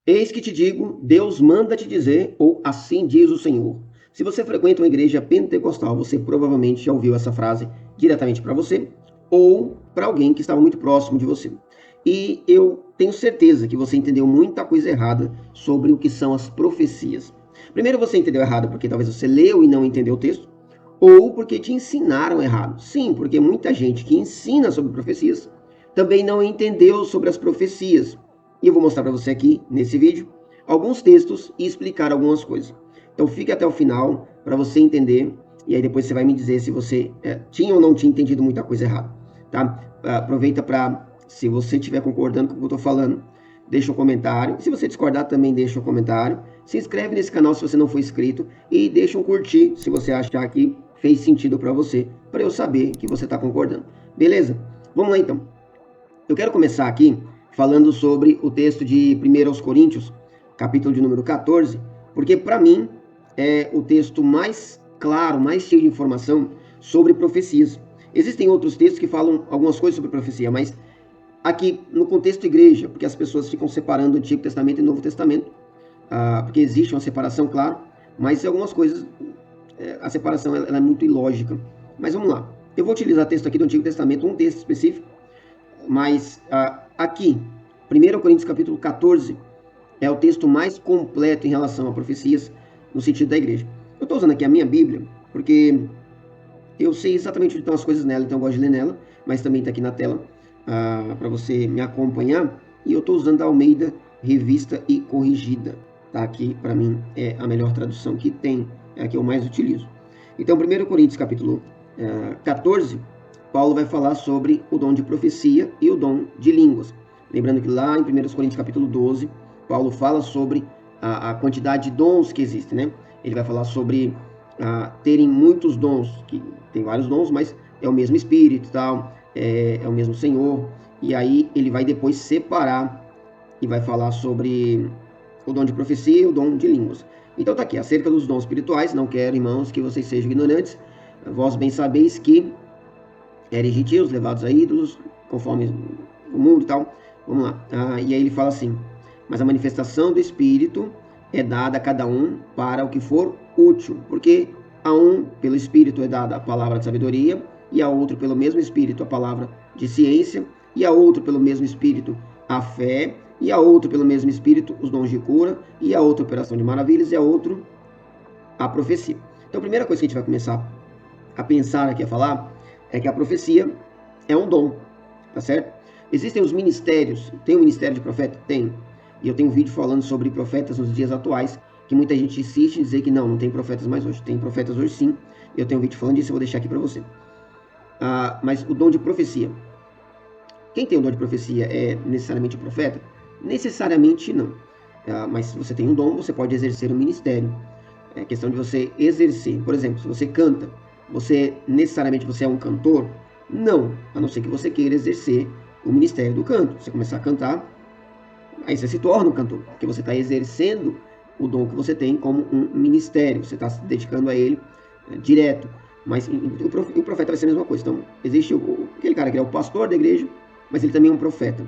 Eis que te digo, Deus manda te dizer, ou assim diz o Senhor. Se você frequenta uma igreja pentecostal, você provavelmente já ouviu essa frase diretamente para você, ou para alguém que estava muito próximo de você. E eu tenho certeza que você entendeu muita coisa errada sobre o que são as profecias. Primeiro, você entendeu errado porque talvez você leu e não entendeu o texto, ou porque te ensinaram errado. Sim, porque muita gente que ensina sobre profecias também não entendeu sobre as profecias. E eu vou mostrar para você aqui, nesse vídeo, alguns textos e explicar algumas coisas. Então fique até o final para você entender, e aí depois você vai me dizer se você tinha ou não tinha entendido muita coisa errada. Tá? Aproveita para, se você estiver concordando com o que eu estou falando, deixa um comentário. Se você discordar, também deixa um comentário. Se inscreve nesse canal se você não for inscrito e deixa um curtir se você achar que fez sentido para você, para eu saber que você está concordando. Beleza? Vamos lá então. Eu quero começar aqui falando sobre o texto de 1 Coríntios, capítulo de número 14, porque para mim é o texto mais claro, mais cheio de informação sobre profecias. Existem outros textos que falam algumas coisas sobre profecia, mas aqui no contexto igreja, porque as pessoas ficam separando o Antigo Testamento e o Novo Testamento, porque existe uma separação, claro, mas algumas coisas, a separação ela é muito ilógica. Mas vamos lá. Eu vou utilizar texto aqui do Antigo Testamento, um texto específico, mas aqui, 1 Coríntios capítulo 14, é o texto mais completo em relação a profecias no sentido da igreja. Eu estou usando aqui a minha Bíblia, porque eu sei exatamente onde estão as coisas nela, então eu gosto de ler nela, mas também está aqui na tela para você me acompanhar. E eu estou usando a Almeida Revista e Corrigida. Tá? Aqui, para mim, é a melhor tradução que tem, é a que eu mais utilizo. Então, 1 Coríntios capítulo 14, Paulo vai falar sobre o dom de profecia e o dom de línguas. Lembrando que lá em 1 Coríntios capítulo 12, Paulo fala sobre a quantidade de dons que existem, né? Ele vai falar sobre terem muitos dons, que tem vários dons, mas é o mesmo Espírito, tal, é o mesmo Senhor. E aí ele vai depois separar e vai falar sobre o dom de profecia e o dom de línguas. Então tá aqui, acerca dos dons espirituais, não quero, irmãos, que vocês sejam ignorantes. Vós bem sabeis que eram gentios, levados a ídolos, conforme o mundo e tal. Vamos lá. E aí ele fala assim: mas a manifestação do Espírito é dada a cada um para o que for útil, porque a um, pelo Espírito, é dada a palavra de sabedoria, e a outro, pelo mesmo Espírito, a palavra de ciência, e a outro, pelo mesmo Espírito, a fé, e a outro, pelo mesmo Espírito, os dons de cura, e a outra, operação de maravilhas, e a outro, a profecia. Então, a primeira coisa que a gente vai começar a pensar aqui, a falar, é que a profecia é um dom, tá certo? Existem os ministérios. Tem o ministério de profeta? Tem. E eu tenho um vídeo falando sobre profetas nos dias atuais, que muita gente insiste em dizer que não tem profetas mais hoje. Tem profetas hoje sim. Eu tenho um vídeo falando disso, eu vou deixar aqui para você. Mas o dom de profecia. Quem tem o dom de profecia é necessariamente o profeta? Necessariamente não. Mas se você tem um dom, você pode exercer um ministério. É questão de você exercer. Por exemplo, se você canta, você necessariamente você é um cantor? Não, a não ser que você queira exercer o ministério do canto. Você começar a cantar, aí você se torna um cantor, porque você está exercendo o dom que você tem como um ministério. Você está se dedicando a ele direto. Mas o profeta vai ser a mesma coisa. Então, existe aquele cara que é o pastor da igreja, mas ele também é um profeta.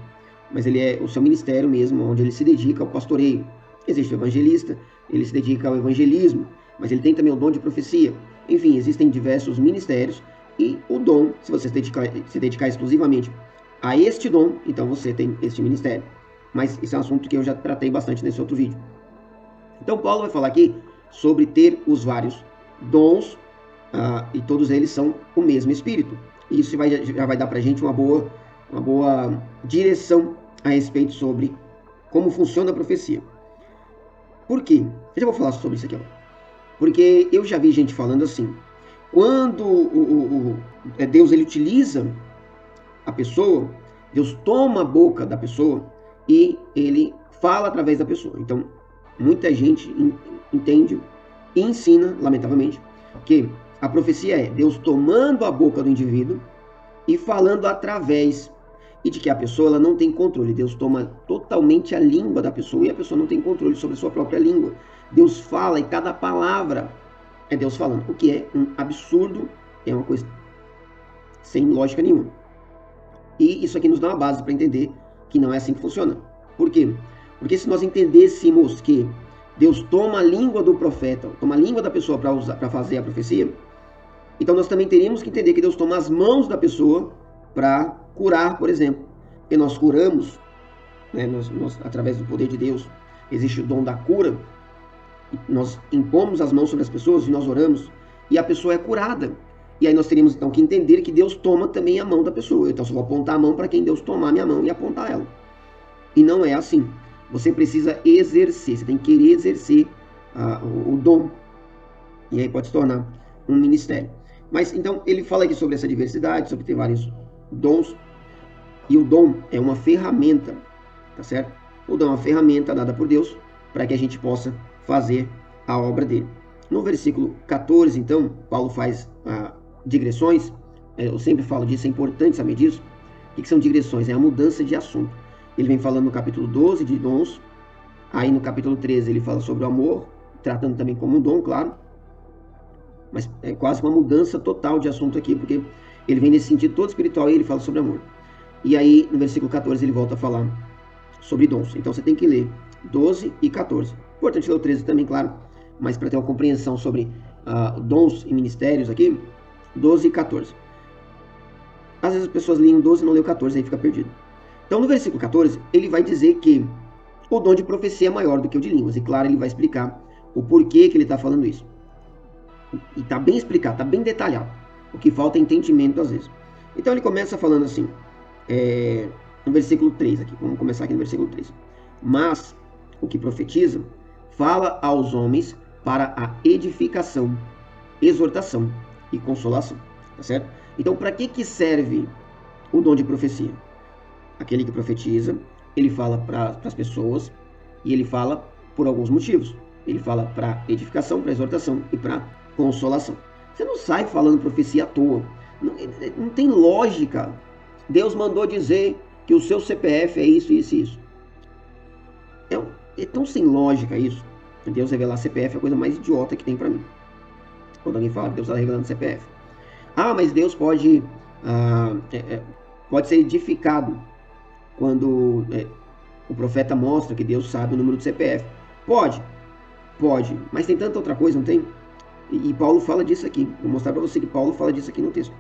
Mas ele é o seu ministério mesmo, onde ele se dedica ao pastoreio. Existe o evangelista, ele se dedica ao evangelismo, mas ele tem também o dom de profecia. Enfim, existem diversos ministérios e o dom, se você se dedicar exclusivamente a este dom, então você tem este ministério. Mas isso é um assunto que eu já tratei bastante nesse outro vídeo. Então Paulo vai falar aqui sobre ter os vários dons e todos eles são o mesmo Espírito. E isso já vai dar para a gente uma boa direção a respeito sobre como funciona a profecia. Por quê? Eu já vou falar sobre isso aqui. Porque eu já vi gente falando assim, quando Deus ele utiliza a pessoa, Deus toma a boca da pessoa e ele fala através da pessoa. Então, muita gente entende e ensina, lamentavelmente, que a profecia é Deus tomando a boca do indivíduo e falando através, e de que a pessoa ela não tem controle. Deus toma totalmente a língua da pessoa e a pessoa não tem controle sobre a sua própria língua. Deus fala e cada palavra é Deus falando, o que é um absurdo, é uma coisa sem lógica nenhuma. E isso aqui nos dá uma base para entender que não é assim que funciona. Por quê? Porque se nós entendêssemos que Deus toma a língua do profeta, toma a língua da pessoa para fazer a profecia, então nós também teríamos que entender que Deus toma as mãos da pessoa para curar, por exemplo. Porque nós curamos, né, nós, através do poder de Deus, existe o dom da cura. Nós impomos as mãos sobre as pessoas e nós oramos, e a pessoa é curada. E aí nós teríamos então que entender que Deus toma também a mão da pessoa. Então eu só vou apontar a mão para quem Deus tomar a minha mão e apontar ela. E não é assim. Você precisa exercer, você tem que querer exercer o dom. E aí pode se tornar um ministério. Mas então ele fala aqui sobre essa diversidade, sobre ter vários dons. E o dom é uma ferramenta, tá certo? O dom é uma ferramenta dada por Deus para que a gente possa fazer a obra dele. No versículo 14, então, Paulo faz digressões. Eu sempre falo disso, é importante saber disso. O que são digressões? É a mudança de assunto. Ele vem falando no capítulo 12 de dons. Aí no capítulo 13 ele fala sobre o amor, tratando também como um dom, claro. Mas é quase uma mudança total de assunto aqui, porque ele vem nesse sentido todo espiritual e ele fala sobre amor. E aí no versículo 14 ele volta a falar sobre dons. Então você tem que ler 12 e 14. Importante ler o 13 também, claro, mas para ter uma compreensão sobre dons e ministérios aqui, 12 e 14. Às vezes as pessoas leem 12 e não leem o 14, aí fica perdido. Então no versículo 14, ele vai dizer que o dom de profecia é maior do que o de línguas. E claro, ele vai explicar o porquê que ele está falando isso. E está bem explicado, está bem detalhado. O que falta é entendimento às vezes. Então ele começa falando assim, no versículo 3 aqui. Vamos começar aqui no versículo 3. Mas o que profetiza fala aos homens para a edificação, exortação e consolação. Tá certo? Então para que serve o dom de profecia? Aquele que profetiza, ele fala para as pessoas e ele fala por alguns motivos. Ele fala para edificação, para exortação e para consolação. Você não sai falando profecia à toa. Não tem lógica. Deus mandou dizer que o seu CPF é isso, isso e isso. É tão sem lógica isso. Deus revelar CPF é a coisa mais idiota que tem para mim. Quando alguém fala que Deus está revelando CPF. Mas Deus pode ser edificado quando o profeta mostra que Deus sabe o número do CPF. Pode, mas tem tanta outra coisa, não tem? E Paulo fala disso aqui. Vou mostrar para você que Paulo fala disso aqui no texto.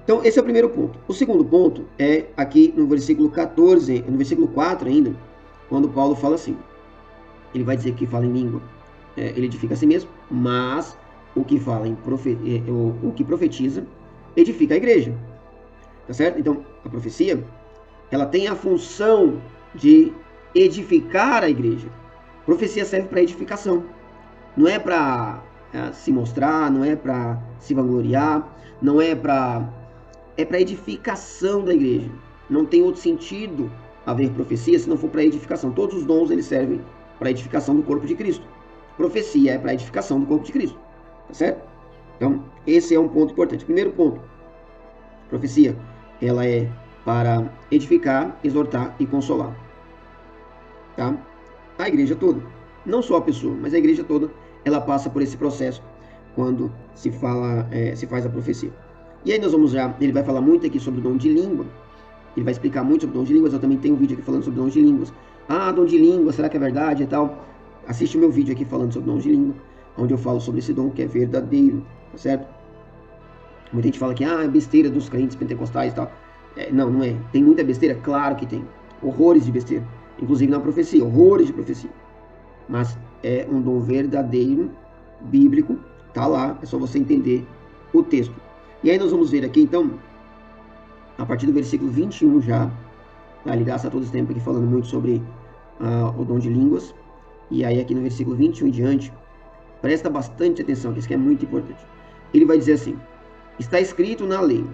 Então, esse é o primeiro ponto. O segundo ponto é aqui no versículo 14, no versículo 4 ainda, quando Paulo fala assim. Ele vai dizer que fala em língua, ele edifica a si mesmo, mas o que fala o que profetiza edifica a igreja. Tá certo? Então, a profecia, ela tem a função de edificar a igreja. Profecia serve para edificação. Não é para se mostrar, não é para se vangloriar, não é para... É para edificação da igreja. Não tem outro sentido haver profecia se não for para edificação. Todos os dons eles servem para edificação do corpo de Cristo. Profecia é para edificação do corpo de Cristo. Tá certo? Então, esse é um ponto importante. Primeiro ponto. Profecia, ela é para edificar, exortar e consolar. Tá? A igreja toda, não só a pessoa, mas a igreja toda, ela passa por esse processo quando se faz a profecia. E aí nós vamos ele vai falar muito aqui sobre o dom de língua. Ele vai explicar muito sobre o dom de línguas. Eu também tenho um vídeo aqui falando sobre o dom de línguas. Dom de língua, será que é verdade e tal? Assiste o meu vídeo aqui falando sobre o dom de língua, onde eu falo sobre esse dom que é verdadeiro, tá certo? Muita gente fala que é besteira dos crentes pentecostais e tal. Não é. Tem muita besteira? Claro que tem. Horrores de besteira. Inclusive na profecia, horrores de profecia. Mas é um dom verdadeiro, bíblico, tá lá, é só você entender o texto. E aí nós vamos ver aqui, então, a partir do versículo 21 já, tá? Ele gasta todo esse tempo aqui falando muito sobre o dom de línguas. E aí aqui no versículo 21 em diante, presta bastante atenção, que isso aqui é muito importante. Ele vai dizer assim, está escrito na lei,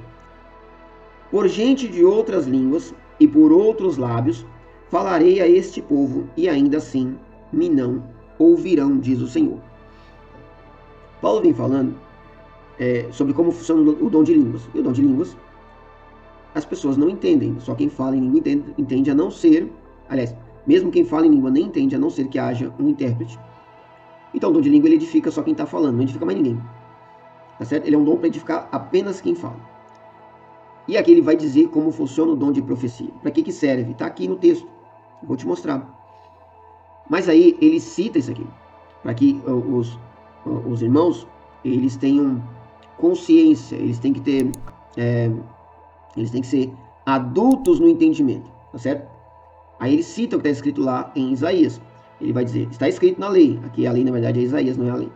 por gente de outras línguas e por outros lábios, falarei a este povo, e ainda assim me não ouvirão, diz o Senhor. Paulo vem falando sobre como funciona o dom de línguas. E o dom de línguas, as pessoas não entendem. Só quem fala em língua entende, a não ser... Aliás, mesmo quem fala em língua nem entende, a não ser que haja um intérprete. Então o dom de língua ele edifica só quem está falando, não edifica mais ninguém. Tá certo? Ele é um dom para edificar apenas quem fala. E aqui ele vai dizer como funciona o dom de profecia. Para que serve? Está aqui no texto. Eu vou te mostrar. Mas aí ele cita isso aqui, para que os irmãos, eles tenham consciência, eles têm que ter, eles têm que ser adultos no entendimento, tá certo? Aí ele cita o que está escrito lá em Isaías. Ele vai dizer, está escrito na lei, aqui a lei na verdade é Isaías, não é a lei.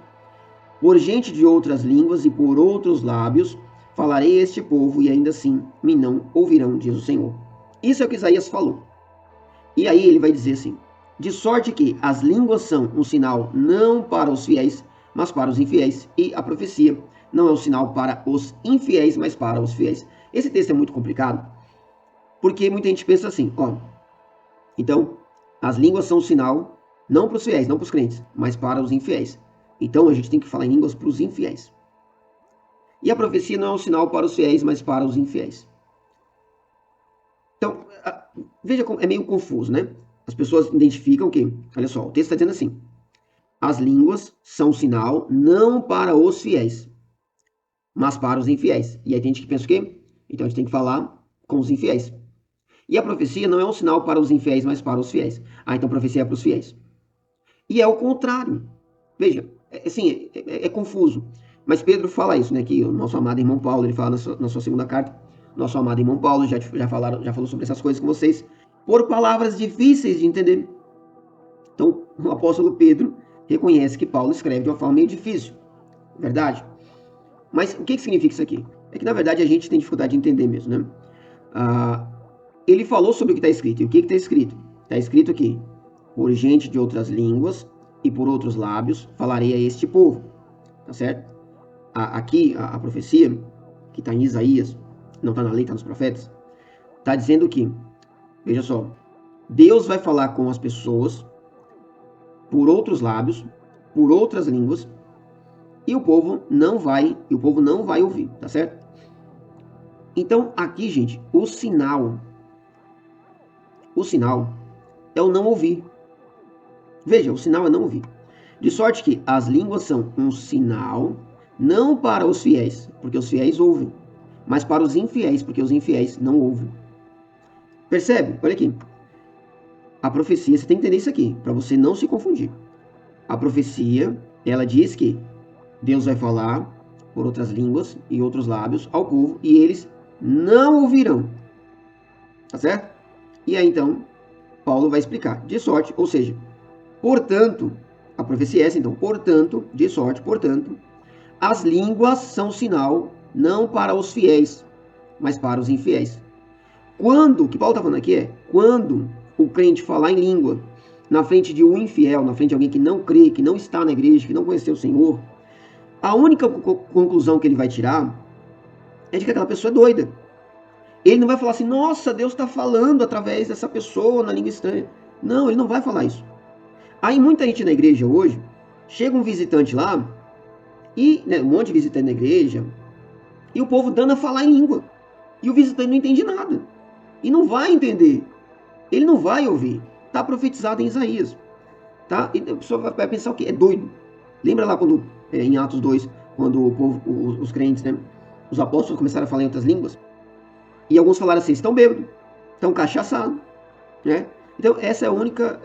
Por gente de outras línguas e por outros lábios falarei a este povo e ainda assim me não ouvirão, diz o Senhor. Isso é o que Isaías falou. E aí ele vai dizer assim, de sorte que as línguas são um sinal não para os fiéis, mas para os infiéis, e a profecia não é um sinal para os infiéis, mas para os fiéis. Esse texto é muito complicado, porque muita gente pensa assim, ó, então, as línguas são um sinal não para os fiéis, não para os crentes, mas para os infiéis. Então, a gente tem que falar em línguas para os infiéis. E a profecia não é um sinal para os fiéis, mas para os infiéis. Então, veja como é meio confuso, né? As pessoas identificam o quê? Olha só, o texto está dizendo assim, as línguas são um sinal não para os fiéis, mas para os infiéis. E aí tem gente que pensa o quê? Então, a gente tem que falar com os infiéis. E a profecia não é um sinal para os infiéis, mas para os fiéis. Ah, então a profecia é para os fiéis. E é o contrário. Veja, assim, é confuso. Mas Pedro fala isso, né? Que o nosso amado irmão Paulo, ele fala na sua segunda carta, nosso amado irmão Paulo já falou sobre essas coisas com vocês, por palavras difíceis de entender. Então, o apóstolo Pedro reconhece que Paulo escreve de uma forma meio difícil. Verdade? Mas o que significa isso aqui? É que, na verdade, a gente tem dificuldade de entender mesmo, né? Ele falou sobre o que está escrito. E o que está escrito? Está escrito aqui, por gente de outras línguas e por outros lábios falarei a este povo. Tá certo? Aqui, a profecia, que está em Isaías, não está na lei, está nos profetas, está dizendo que, veja só, Deus vai falar com as pessoas por outros lábios, por outras línguas, e o povo não vai ouvir, tá certo? Então, aqui, gente, o sinal é o não ouvir. Veja, o sinal é não ouvir. De sorte que as línguas são um sinal, não para os fiéis, porque os fiéis ouvem, mas para os infiéis, porque os infiéis não ouvem. Percebe? Olha aqui. A profecia, você tem que entender isso aqui, para você não se confundir. A profecia, ela diz que Deus vai falar por outras línguas e outros lábios ao povo, e eles não ouvirão. Tá certo? E aí, então, Paulo vai explicar. De sorte, ou seja, portanto, a profecia é essa, então, portanto, de sorte, portanto, as línguas são sinal não para os fiéis, mas para os infiéis. Quando, o que Paulo está falando aqui é, quando o crente falar em língua na frente de um infiel, na frente de alguém que não crê, que não está na igreja, que não conheceu o Senhor, a única conclusão que ele vai tirar é de que aquela pessoa é doida. Ele não vai falar assim, nossa, Deus está falando através dessa pessoa na língua estranha. Não, ele não vai falar isso. Aí muita gente na igreja hoje, chega um visitante lá, e né, um monte de visitante na igreja, e o povo dando a falar em língua. E o visitante não entende nada. E não vai entender. Ele não vai ouvir. Está profetizado em Isaías. Tá? E a pessoa vai pensar o quê? É doido. Lembra lá quando, em Atos 2, quando o povo, os crentes, né, os apóstolos começaram a falar em outras línguas? E alguns falaram assim, estão bêbados, estão cachaçados. Né? Então, essa é a única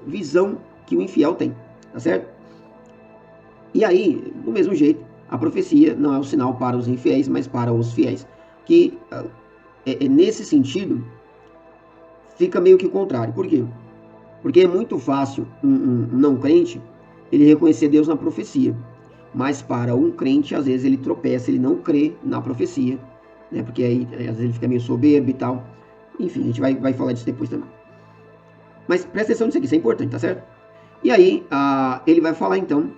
visão que o infiel tem. Tá certo? E aí, do mesmo jeito, a profecia não é um sinal para os infiéis, mas para os fiéis. Que, nesse sentido, fica meio que o contrário. Por quê? Porque é muito fácil um não crente ele reconhecer Deus na profecia. Mas para um crente, às vezes ele tropeça, ele não crê na profecia. Né? Porque aí, às vezes ele fica meio soberbo e tal. Enfim, a gente vai falar disso depois também. Mas presta atenção nisso aqui, isso é importante, tá certo? E aí, ele vai falar então,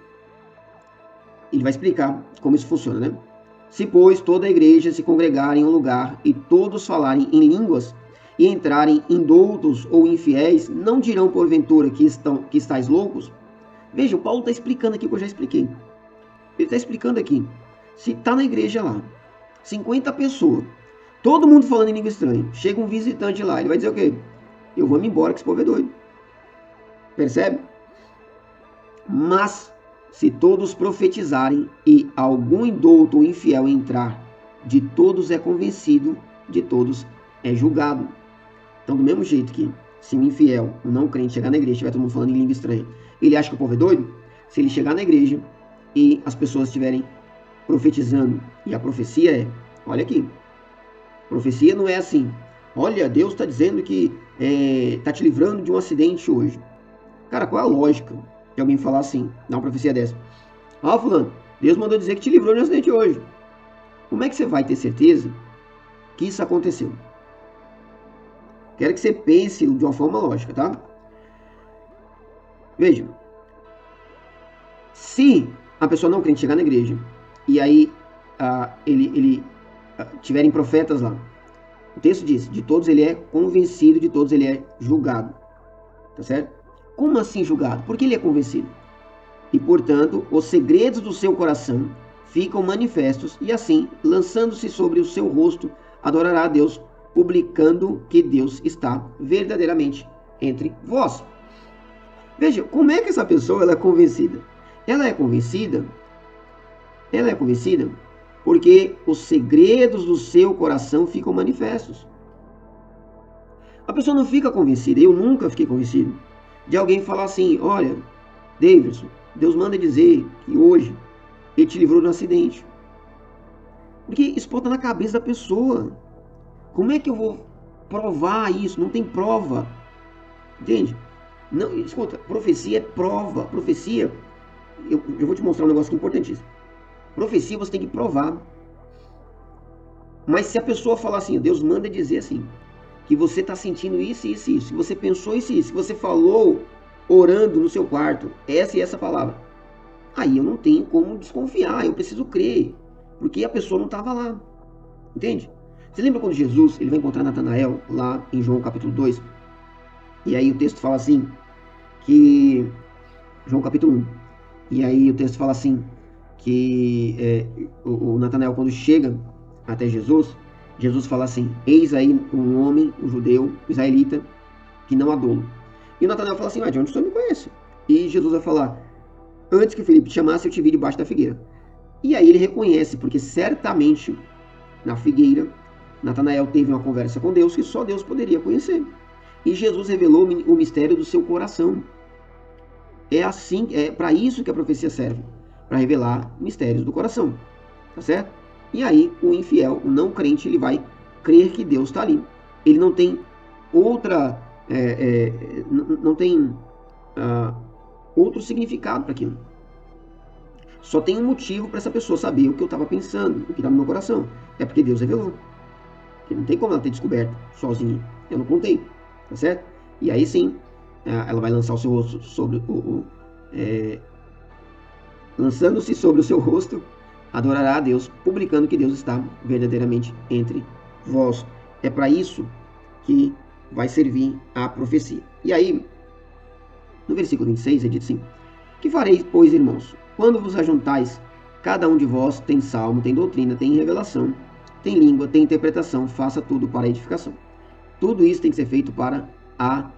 ele vai explicar como isso funciona, né? Se, pois, toda a igreja se congregar em um lugar e todos falarem em línguas e entrarem indoutos ou infiéis, não dirão porventura que estáis loucos? Veja, o Paulo está explicando aqui o que eu já expliquei. Ele está explicando aqui. Se está na igreja lá, 50 pessoas, todo mundo falando em língua estranha, chega um visitante lá, ele vai dizer o quê? Eu vou me embora que esse povo é doido. Percebe? Mas, se todos profetizarem e algum indouto ou infiel entrar, de todos é convencido, de todos é julgado. Então, do mesmo jeito que se um infiel, um não crente, chegar na igreja e estiver todo mundo falando em língua estranha, ele acha que o povo é doido? Se ele chegar na igreja e as pessoas estiverem profetizando, e a profecia é, olha aqui, profecia não é assim, olha, Deus está dizendo que está te livrando de um acidente hoje. Cara, qual é a lógica de alguém falar assim, dar uma profecia dessa? Ah, fulano, Deus mandou dizer que te livrou de um acidente hoje. Como é que você vai ter certeza que isso aconteceu? Quero que você pense de uma forma lógica, tá? Veja, se a pessoa não crente chegar na igreja e aí tiverem profetas lá, o texto diz, de todos ele é convencido, de todos ele é julgado, tá certo? Como assim julgado? Porque ele é convencido. E, portanto, os segredos do seu coração ficam manifestos e assim, lançando-se sobre o seu rosto, adorará a Deus, publicando que Deus está verdadeiramente entre vós. Veja, como é que essa pessoa ela é convencida? Ela é convencida porque os segredos do seu coração ficam manifestos. A pessoa não fica convencida, eu nunca fiquei convencido, de alguém falar assim, olha, Davidson, Deus manda dizer que hoje ele te livrou de um acidente. Porque isso pode estar na cabeça da pessoa. Como é que eu vou provar isso? Não tem prova. Entende? Não, escuta, profecia é prova. Profecia, eu vou te mostrar um negócio que é importantíssimo. Profecia você tem que provar. Mas se a pessoa falar assim, Deus manda dizer assim, que você está sentindo isso, isso, isso, que você pensou isso, isso, que você falou orando no seu quarto, essa e essa palavra. Aí eu não tenho como desconfiar, eu preciso crer, porque a pessoa não estava lá. Entende? Você lembra quando Jesus ele vai encontrar Natanael lá em João capítulo 2? E aí o texto fala assim, que... João capítulo 1. E aí o texto fala assim, que o Natanael quando chega até Jesus, Jesus fala assim, eis aí um homem, um judeu, israelita, que não há dolo. E o Natanael fala assim, de onde o senhor me conhece? E Jesus vai falar, antes que Felipe te chamasse, eu te vi debaixo da figueira. E aí ele reconhece, porque certamente na figueira, Natanael teve uma conversa com Deus que só Deus poderia conhecer. E Jesus revelou o mistério do seu coração. É assim, é para isso que a profecia serve, para revelar mistérios do coração, tá certo? E aí o infiel, o não crente, ele vai crer que Deus está ali. Ele não tem outra, não tem outro significado para aquilo. Só tem um motivo para essa pessoa saber o que eu estava pensando, o que está no meu coração. É porque Deus revelou. Porque não tem como ela ter descoberto sozinha. Eu não contei, tá certo? E aí sim, ela vai lançar o seu rosto sobre lançando-se sobre o seu rosto, adorará a Deus, publicando que Deus está verdadeiramente entre vós. É para isso que vai servir a profecia. E aí, no versículo 26, é dito assim, que fareis, pois, irmãos, quando vos ajuntais, cada um de vós tem salmo, tem doutrina, tem revelação, tem língua, tem interpretação, faça tudo para a edificação. Tudo isso tem que ser feito para a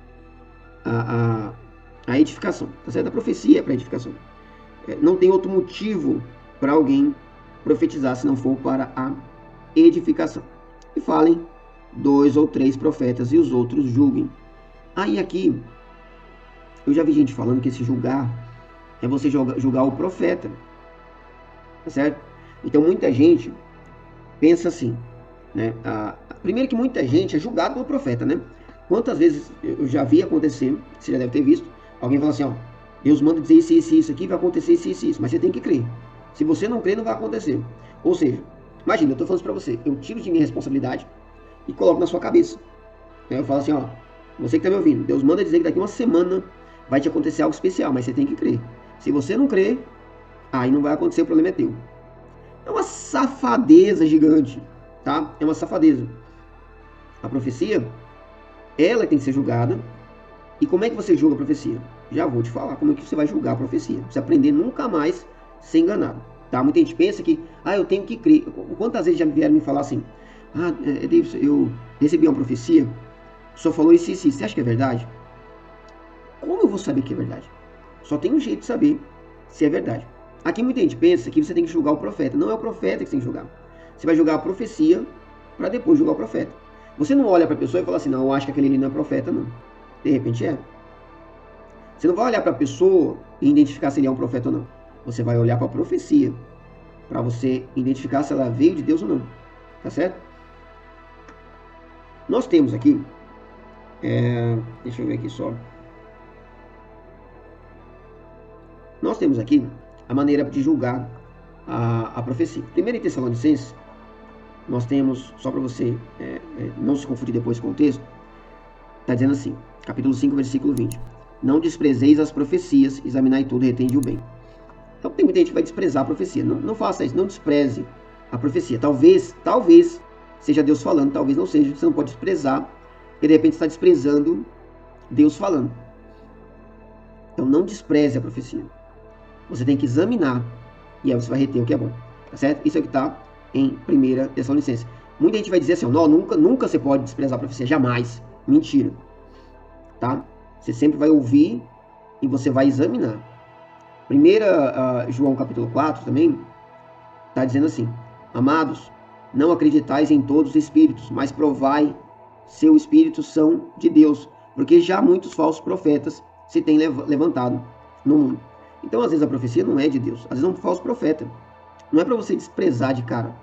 edificação, tá certo? A profecia é para a edificação. Não tem outro motivo para alguém profetizar se não for para a edificação. E falem 2 ou 3 profetas e os outros julguem. Aí aqui, eu já vi gente falando que esse julgar é você julgar o profeta, tá certo? Então muita gente pensa assim, né? Primeiro que muita gente é julgada pelo profeta, né? Quantas vezes eu já vi acontecer, você já deve ter visto, alguém fala assim, ó, Deus manda dizer isso, isso, isso aqui, vai acontecer isso, isso, isso, mas você tem que crer. Se você não crer, não vai acontecer. Ou seja, imagina, eu estou falando isso para você, eu tiro de minha responsabilidade e coloco na sua cabeça. Eu falo assim, ó, você que está me ouvindo, Deus manda dizer que daqui uma semana vai te acontecer algo especial, mas você tem que crer. Se você não crer, aí não vai acontecer, o problema é teu. É uma safadeza gigante, tá? É uma safadeza. A profecia, ela tem que ser julgada. E como é que você julga a profecia? Já vou te falar como é que você vai julgar a profecia. Você aprender nunca mais ser enganado, tá? Muita gente pensa que, eu tenho que crer. Quantas vezes já vieram me falar assim, Davidson, eu recebi uma profecia, o senhor falou isso, isso, isso. Você acha que é verdade? Como eu vou saber que é verdade? Só tem um jeito de saber se é verdade. Aqui muita gente pensa que você tem que julgar o profeta. Não é o profeta que você tem que julgar. Você vai julgar a profecia para depois julgar o profeta. Você não olha para a pessoa e fala assim, não, eu acho que aquele ali não é profeta, não. De repente é. Você não vai olhar para a pessoa e identificar se ele é um profeta ou não. Você vai olhar para a profecia, para você identificar se ela veio de Deus ou não. Tá certo? Nós temos aqui, deixa eu ver aqui só. Nós temos aqui a maneira de julgar a profecia. Primeiro em Tessalonicenses, nós temos, só para você não se confundir depois com o texto, está dizendo assim, capítulo 5, versículo 20. Não desprezeis as profecias, examinai tudo e retende o bem. Então tem muita gente que vai desprezar a profecia. Não faça isso, não despreze a profecia. Talvez seja Deus falando, talvez não seja. Você não pode desprezar, porque de repente está desprezando Deus falando. Então não despreze a profecia. Você tem que examinar e aí você vai reter o que é bom. Tá certo? Isso é o que está em 1 Tessalonicenses. Muita gente vai dizer assim, não, nunca você pode desprezar a profecia, jamais. Mentira. Tá? Você sempre vai ouvir e você vai examinar. 1 João capítulo 4 também está dizendo assim, amados, não acreditais em todos os espíritos, mas provai se os espíritos são de Deus, porque já muitos falsos profetas se têm levantado no mundo. Então, às vezes, a profecia não é de Deus, às vezes é um falso profeta. Não é para você desprezar de cara,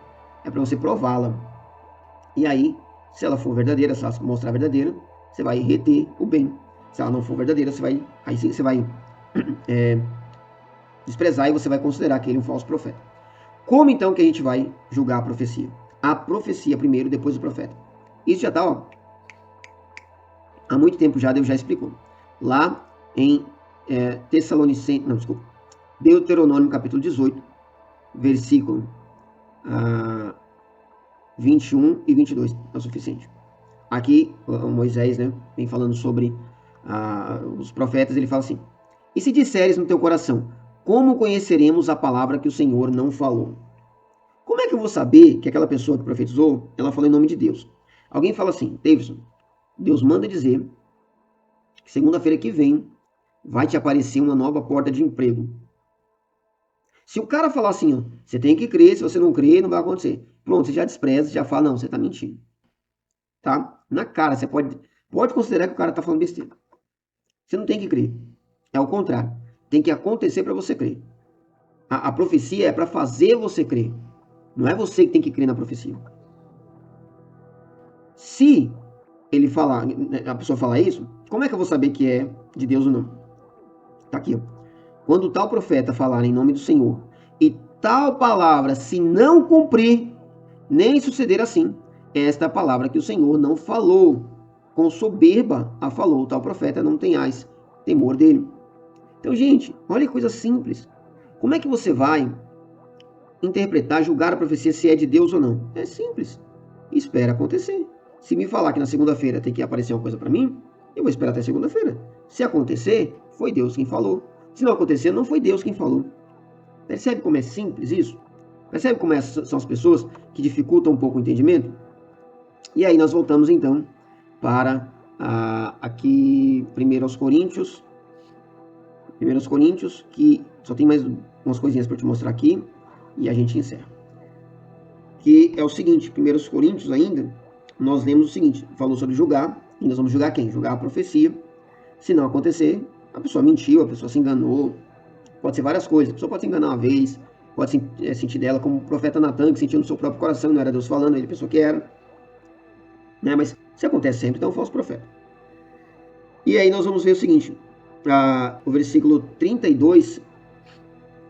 é para você prová-la. E aí, se ela for verdadeira, se ela mostrar verdadeira, você vai reter o bem. Se ela não for verdadeira, aí sim você vai desprezar e você vai considerar que ele é um falso profeta. Como então que a gente vai julgar a profecia? A profecia primeiro, depois o profeta. Isso já está, há muito tempo já, Deus já explicou. Lá em Deuteronômio capítulo 18, versículo 21 e 22, é o suficiente. Aqui, Moisés, vem falando sobre os profetas, ele fala assim, e se disseres no teu coração, como conheceremos a palavra que o Senhor não falou? Como é que eu vou saber que aquela pessoa que profetizou, ela falou em nome de Deus? Alguém fala assim, Davidson, Deus manda dizer que segunda-feira que vem vai te aparecer uma nova porta de emprego. Se o cara falar assim, você tem que crer, se você não crer, não vai acontecer. Pronto, você já despreza, já fala, não, você está mentindo. Tá? Na cara, você pode considerar que o cara está falando besteira. Você não tem que crer. É o contrário. Tem que acontecer para você crer. A profecia é para fazer você crer. Não é você que tem que crer na profecia. Se ele falar, a pessoa falar isso, como é que eu vou saber que é de Deus ou não? Tá aqui, ó. Quando tal profeta falar em nome do Senhor e tal palavra se não cumprir, nem suceder assim, esta é a palavra que o Senhor não falou. Com soberba a falou tal profeta, não tenhais temor dele. Então, gente, olha que coisa simples. Como é que você vai interpretar, julgar a profecia se é de Deus ou não? É simples. Espera acontecer. Se me falar que na segunda-feira tem que aparecer uma coisa para mim, eu vou esperar até segunda-feira. Se acontecer, foi Deus quem falou. Se não acontecer, não foi Deus quem falou. Percebe como é simples isso? Percebe como são as pessoas que dificultam um pouco o entendimento? E aí nós voltamos então para aqui 1 Coríntios, que só tem mais umas coisinhas para te mostrar aqui e a gente encerra. Que é o seguinte, 1 Coríntios ainda, nós lemos o seguinte, falou sobre julgar, e nós vamos julgar quem? Julgar a profecia. Se não acontecer, a pessoa mentiu, a pessoa se enganou, pode ser várias coisas, a pessoa pode se enganar uma vez, pode sentir dela como o profeta Natan, que sentiu no seu próprio coração, não era Deus falando, ele pensou que era. Mas se acontece sempre, então é um falso profeta. E aí nós vamos ver o seguinte, o versículo 32,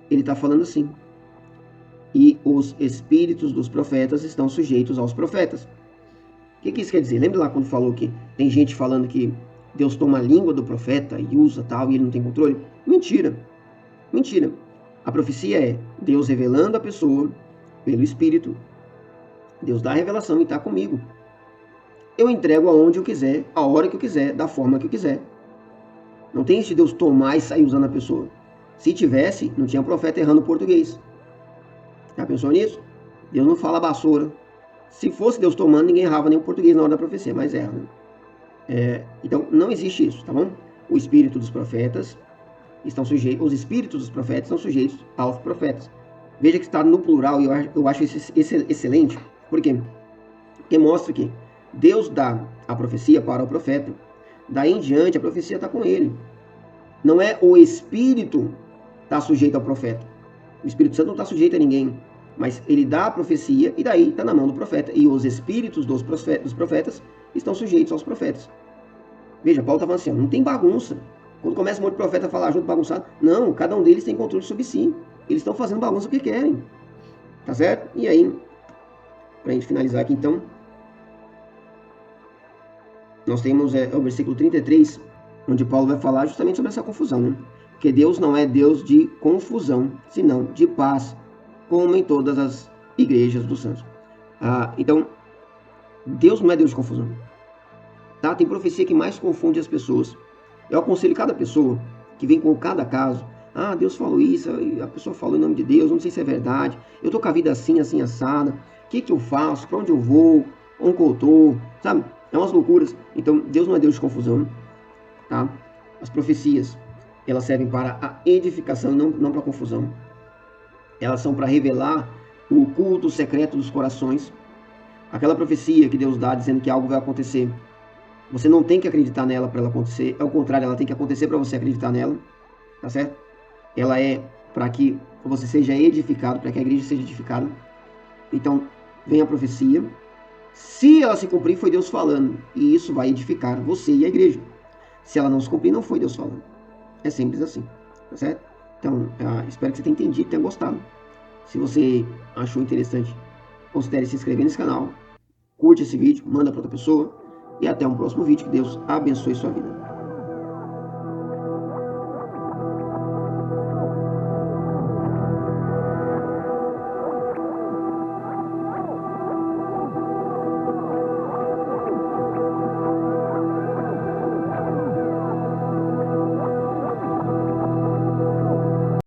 ele está falando assim, e os espíritos dos profetas estão sujeitos aos profetas. O que isso quer dizer? Lembra lá quando falou que tem gente falando que Deus toma a língua do profeta e usa tal, e ele não tem controle? Mentira. Mentira. A profecia é Deus revelando a pessoa pelo Espírito. Deus dá a revelação e está comigo. Eu entrego aonde eu quiser, a hora que eu quiser, da forma que eu quiser. Não tem isso de Deus tomar e sair usando a pessoa. Se tivesse, não tinha profeta errando português. Já pensou nisso? Deus não fala vassoura. Se fosse Deus tomando, ninguém errava nem o português na hora da profecia, mas erra. Então, não existe isso, tá bom? O espírito dos profetas estão sujeitos, os espíritos dos profetas estão sujeitos aos profetas. Veja que está no plural e eu acho isso excelente. Por quê? Porque mostra que Deus dá a profecia para o profeta, Daí em diante, a profecia está com ele. Não é o Espírito está sujeito ao profeta. O Espírito Santo não está sujeito a ninguém. Mas ele dá a profecia e daí está na mão do profeta. E os espíritos dos profetas estão sujeitos aos profetas. Veja, Paulo está falando assim, não tem bagunça. Quando começa um monte de profeta a falar junto bagunçado, não, cada um deles tem controle sobre si. Eles estão fazendo bagunça porque querem. Tá certo? E aí, para a gente finalizar aqui então, nós temos o versículo 33, onde Paulo vai falar justamente sobre essa confusão, né? Porque Deus não é Deus de confusão, senão de paz, como em todas as igrejas dos santos. Então, Deus não é Deus de confusão. Tá? Tem profecia que mais confunde as pessoas. Eu aconselho cada pessoa que vem com cada caso. Deus falou isso, a pessoa falou em nome de Deus, não sei se é verdade. Eu tô com a vida assim, assim, assada. O que eu faço? Para onde eu vou? Onde eu tô? Sabe? É umas loucuras. Então, Deus não é Deus de confusão. Tá? As profecias, elas servem para a edificação, não para a confusão. Elas são para revelar o culto secreto dos corações. Aquela profecia que Deus dá dizendo que algo vai acontecer. Você não tem que acreditar nela para ela acontecer. É o contrário, ela tem que acontecer para você acreditar nela. Tá certo? Ela é para que você seja edificado, para que a igreja seja edificada. Então, vem a profecia. Se ela se cumprir, foi Deus falando. E isso vai edificar você e a igreja. Se ela não se cumprir, não foi Deus falando. É simples assim. Tá certo? Então, espero que você tenha entendido, tenha gostado. Se você achou interessante, considere se inscrever nesse canal. Curte esse vídeo, manda para outra pessoa. E até um próximo vídeo. Que Deus abençoe sua vida.